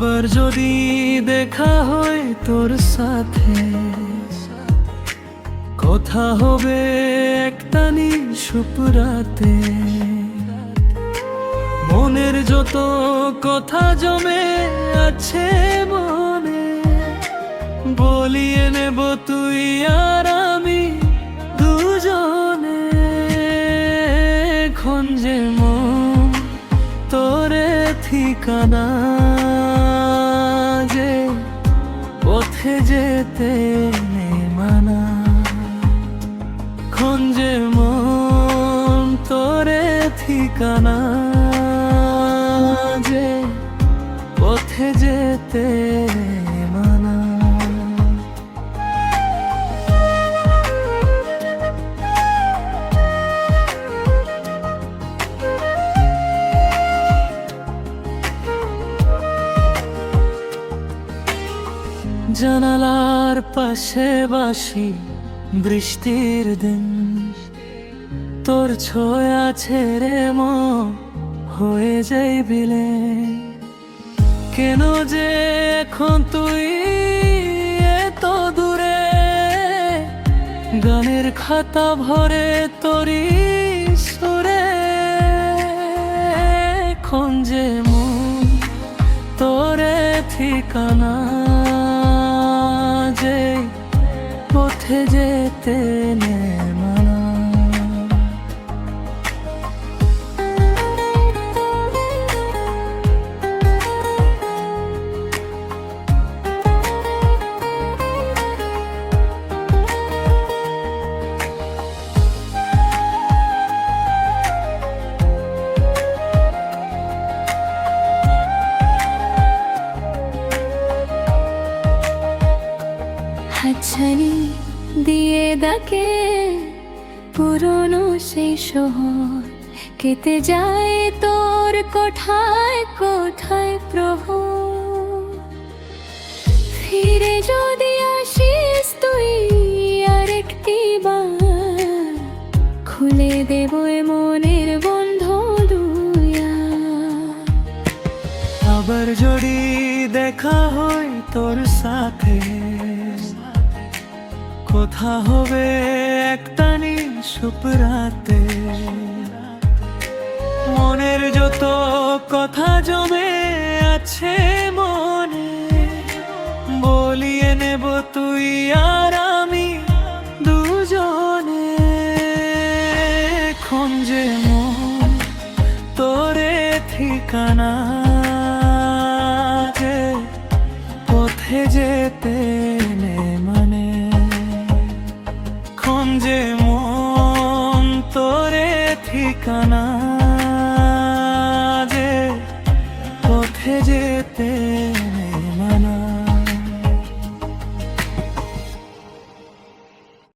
আবার যদি দেখা হয় তোর সাথে, কথা হবে একটা নিশুপ রাতে। মনের যত কথা জমে আছে মনে, বলিয়ে নেব তুই আর আমি দুজনে। খঞ্জে মন তোরে ঠিকানা, যে পথে যেতে নেই মানা। খঞ্জে মন তোরে ঠিকানা, যে পথে যেতে মানা। জানালার পাশে বাসি বৃষ্টির দিন, তোর ছোঁয়া ছেড়ে মন হয়ে যাই বিলে। কেন যে এখন তুই এত দূরে, গানের খাতা ভরে তোরি সুরে। খঞ্জে মন তোরে ঠিকানা, যে পথে যেতে নে মানা। হাতছানি দিয়ে ডাকে পুরনো সেই শহর, কেটে যায় তোর কোঠায় কোঠায় প্রভু। ফিরে যদি আসিস তুই আর একটি বার, খুলে দেব এ মনের বন্ধ দুয়া। আবার যদি দেখা হয় তোর সাথে, কথা হবে একটা নিশুপ রাতে। মনের যত কথা জমে আছে মনে, বলিয়ে নেব তুই আর আমি দুজনে। খঞ্জে মন তোরে ঠিকানা, যে পথে যেতে